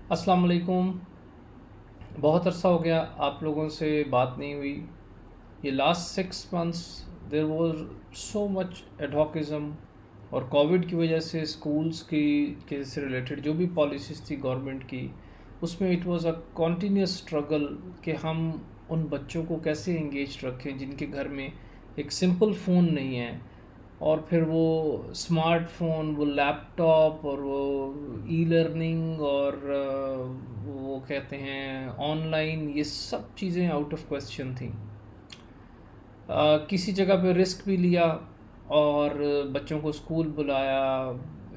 السلام علیکم۔ بہت عرصہ ہو گیا آپ لوگوں سے بات نہیں ہوئی۔ یہ last 6 months there was so much adhocism, اور کووڈ کی وجہ سے اسکولس کی کے سے ریلیٹڈ جو بھی پالیسیز تھی گورنمنٹ کی، اس میں it was a continuous struggle کہ ہم ان بچوں کو کیسے انگیج رکھیں جن کے گھر میں ایک سمپل فون نہیں ہے، اور پھر وہ اسمارٹ فون، وہ لیپ ٹاپ، اور وہ ای لرننگ، اور وہ کہتے ہیں آن لائن، یہ سب چیزیں آؤٹ آف کویسچن تھیں۔ کسی جگہ پہ رسک بھی لیا اور بچوں کو اسکول بلایا۔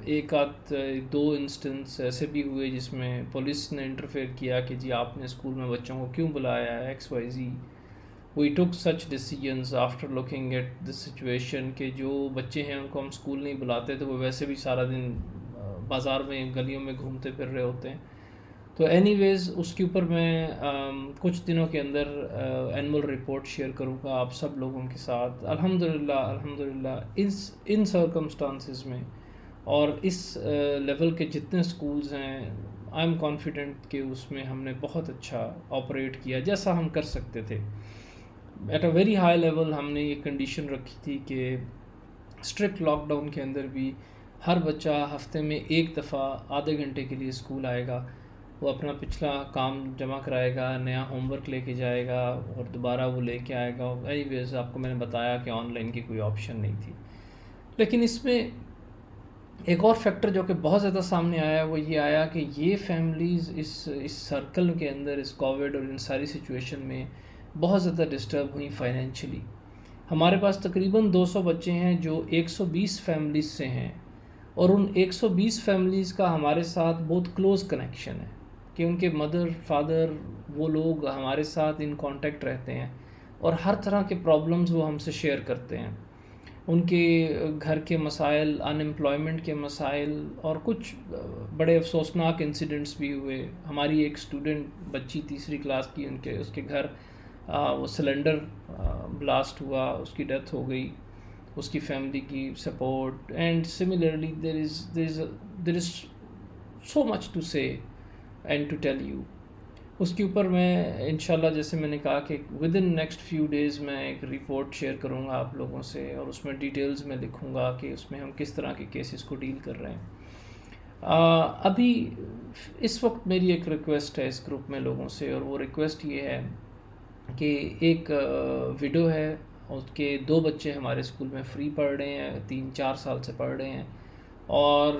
ایک آدھ دو انسٹنس ایسے بھی ہوئے جس میں پولیس نے انٹرفیئر کیا کہ جی آپ نے اسکول میں بچوں کو کیوں بلایا ہے، X Y Z. We took such decisions after looking at this situation کہ جو بچے ہیں ان کو ہم اسکول نہیں بلاتے تو وہ ویسے بھی سارا دن بازار میں گلیوں میں گھومتے پھر رہے ہوتے ہیں۔ تو اینی ویز اس کے اوپر میں کچھ دنوں کے اندر اینول رپورٹ شیئر کروں گا آپ سب لوگوں کے ساتھ۔ الحمدللہ ان سرکمسٹانسز میں اور اس لیول کے جتنے سکولز ہیں، آئی ایم کانفیڈنٹ کہ اس میں ہم نے بہت اچھا آپریٹ کیا جیسا ہم کر سکتے تھے۔ At a very high level ہم نے یہ کنڈیشن رکھی تھی کہ اسٹرکٹ لاک ڈاؤن کے اندر بھی ہر بچہ ہفتے میں ایک دفعہ آدھے گھنٹے کے لیے اسکول آئے گا، وہ اپنا پچھلا کام جمع کرائے گا، نیا ہوم ورک لے کے جائے گا اور دوبارہ وہ لے کے آئے گا۔ اینی ویز آپ کو میں نے بتایا کہ آن لائن کی کوئی آپشن نہیں تھی، لیکن اس میں ایک اور فیکٹر جو کہ بہت زیادہ سامنے آیا وہ یہ آیا کہ یہ فیملیز اس سرکل کے اندر، اس کووڈ اور ان ساری سچویشن میں بہت زیادہ ڈسٹرب ہوئیں فائنینشلی۔ ہمارے پاس تقریباً 200 بچے ہیں جو 120 فیملیز سے ہیں، اور ان 120 فیملیز کا ہمارے ساتھ بہت کلوز کنیکشن ہے کہ ان کے مدر فادر وہ لوگ ہمارے ساتھ ان کانٹیکٹ رہتے ہیں، اور ہر طرح کے پرابلمز وہ ہم سے شیئر کرتے ہیں، ان کے گھر کے مسائل، ان امپلائمنٹ کے مسائل، اور کچھ بڑے افسوسناک انسیڈنٹس بھی ہوئے۔ ہماری ایک اسٹوڈنٹ بچی 3 کلاس کی، اس کے گھر وہ سلنڈر بلاسٹ ہوا، اس کی ڈیتھ ہو گئی، اس کی فیملی کی support, and similarly there is so much to say and to tell you. اس کے اوپر میں انشاءاللہ جیسے میں نے کہا کہ with in next few days میں ایک رپورٹ شیئر کروں گا آپ لوگوں سے، اور اس میں ڈیٹیلز میں لکھوں گا کہ اس میں ہم کس طرح کے کیسز کو ڈیل کر رہے ہیں۔ ابھی اس وقت میری ایک ریکویسٹ ہے اس گروپ میں لوگوں سے، اور وہ ریکویسٹ یہ ہے کہ ایک ویڈو ہے، اس کے 2 بچے ہمارے اسکول میں فری پڑھ رہے ہیں، 3-4 سال سے پڑھ رہے ہیں، اور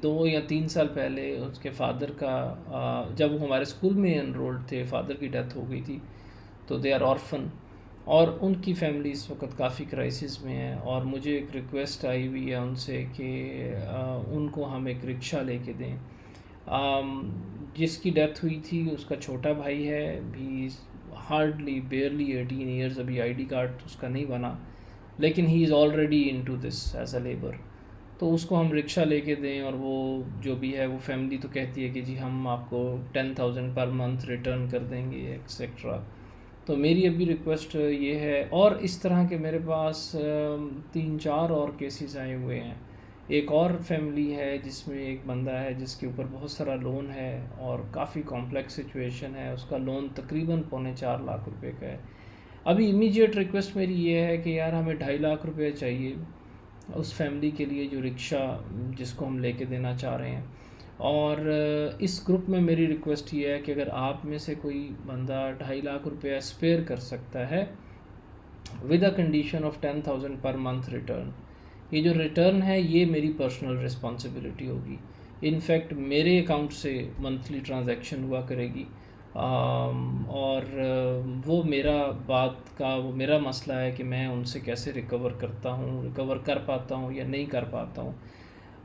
2 یا 3 سال پہلے اس کے فادر کا جب وہ ہمارے اسکول میں انرولڈ تھے فادر کی ڈیتھ ہو گئی تھی، تو دے آر آرفن، اور ان کی فیملی اس وقت کافی کرائسس میں ہے، اور مجھے ایک ریکویسٹ آئی ہوئی ہے ان سے کہ ان کو ہم ایک رکشہ لے کے دیں۔ جس کی ڈیتھ ہوئی تھی اس کا چھوٹا بھائی ہے، بھی ہارڈلی بیئرلی 18 ایئرز، ابھی آئی ڈی کارڈ اس کا نہیں بنا، لیکن he is already into this as a labour. تو اس کو ہم رکشہ لے کے دیں، اور وہ جو بھی ہے، وہ فیملی تو کہتی ہے کہ جی ہم آپ کو 10,000 پر منتھ ریٹرن کر دیں گے ایکسیکٹرا۔ تو میری ابھی ریکویسٹ یہ ہے، اور اس طرح کے میرے پاس 3-4 اور کیسز آئے ہوئے ہیں۔ ایک اور فیملی ہے جس میں ایک بندہ ہے جس کے اوپر بہت سارا لون ہے، اور کافی کمپلیکس سچویشن ہے، اس کا لون تقریباً 4.25 لاکھ روپے کا ہے۔ ابھی امیجیٹ ریکویسٹ میری یہ ہے کہ یار ہمیں 2.5 لاکھ روپے چاہیے اس فیملی کے لیے جو رکشہ جس کو ہم لے کے دینا چاہ رہے ہیں۔ اور اس گروپ میں میری ریکویسٹ یہ ہے کہ اگر آپ میں سے کوئی بندہ 2.5 لاکھ روپے اسپیئر کر سکتا ہے with a condition of 10,000 per month return, یہ جو ریٹرن ہے یہ میری پرسنل رسپانسبلٹی ہوگی، ان فیکٹ میرے اکاؤنٹ سے منتھلی ٹرانزیکشن ہوا کرے گی، اور وہ میرا بات کا وہ میرا مسئلہ ہے کہ میں ان سے کیسے ریکور کر پاتا ہوں یا نہیں کر پاتا ہوں۔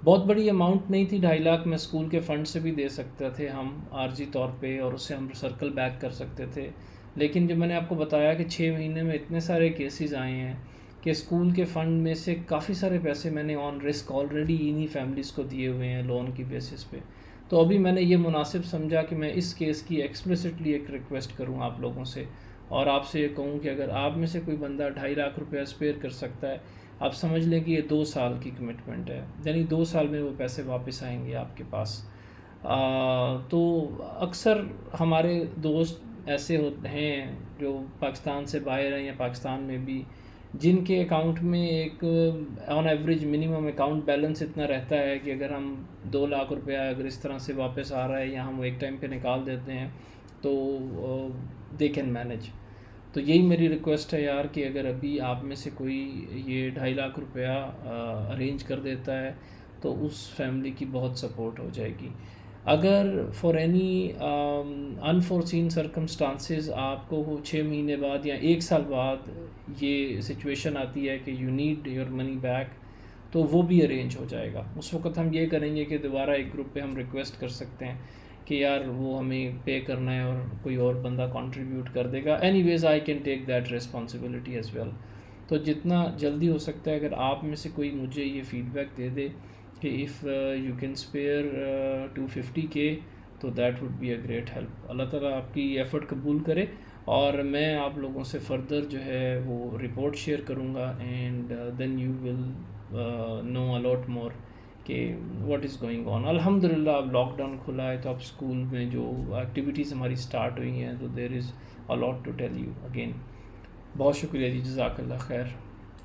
بہت بڑی اماؤنٹ نہیں تھی 2.5 لاکھ، میں اسکول کے فنڈ سے بھی دے سکتے تھے ہم عارضی طور پہ، اور اس سے ہم سرکل بیک کر سکتے تھے، لیکن جو میں نے آپ کو بتایا کہ 6 مہینے میں اتنے سارے کیسز آئے ہیں کہ اسکول کے فنڈ میں سے کافی سارے پیسے میں نے آن رسک آلریڈی انہی فیملیز کو دیے ہوئے ہیں لون کی بیسس پہ۔ تو ابھی میں نے یہ مناسب سمجھا کہ میں اس کیس کی ایکسپلسٹلی ایک ریکویسٹ کروں آپ لوگوں سے، اور آپ سے یہ کہوں کہ اگر آپ میں سے کوئی بندہ 2.5 لاکھ روپے اسپیئر کر سکتا ہے، آپ سمجھ لیں کہ یہ 2 سال کی کمٹمنٹ ہے، یعنی 2 سال میں وہ پیسے واپس آئیں گے آپ کے پاس۔ تو اکثر ہمارے دوست ایسے ہوتے ہیں جو پاکستان سے باہر ہیں یا پاکستان میں بھی، جن کے اکاؤنٹ میں ایک on average minimum account balance اتنا رہتا ہے کہ اگر ہم 2 لاکھ روپیہ اگر اس طرح سے واپس آ رہا ہے یا ہم ایک ٹائم پہ نکال دیتے ہیں تو دے کین مینیج. تو یہی میری ریکویسٹ ہے یار کہ اگر ابھی آپ میں سے کوئی یہ 2.5 لاکھ روپیہ ارینج کر دیتا ہے تو اس فیملی کی بہت سپورٹ ہو جائے گی. اگر فار اینی انفورسین سرکمسٹانسز آپ کو 6 مہینے بعد یا 1 سال بعد یہ سچویشن آتی ہے کہ you need your money back, تو وہ بھی ارینج ہو جائے گا. اس وقت ہم یہ کریں گے کہ دوبارہ ایک گروپ پہ ہم ریکویسٹ کر سکتے ہیں کہ یار وہ ہمیں پے کرنا ہے اور کوئی اور بندہ کنٹریبیوٹ کر دے گا. Anyways I can take that responsibility as well. تو جتنا جلدی ہو سکتا ہے اگر آپ میں سے کوئی مجھے یہ فیڈ بیک دے دے کہ if you can spare 250K تو that would be a great help. اللہ تعالیٰ آپ کی ایفرٹ قبول کرے اور میں آپ لوگوں سے فردر جو ہے وہ رپورٹ شیئر کروں گا and then you will know a lot more کہ واٹ از گوئنگ آن. الحمد للہ اب لاک ڈاؤن کھلا ہے تو اب اسکول میں جو ایکٹیویٹیز ہماری اسٹارٹ ہوئی ہیں تو there is a lot to tell you again. بہت شکریہ جی، جزاک اللہ خیر.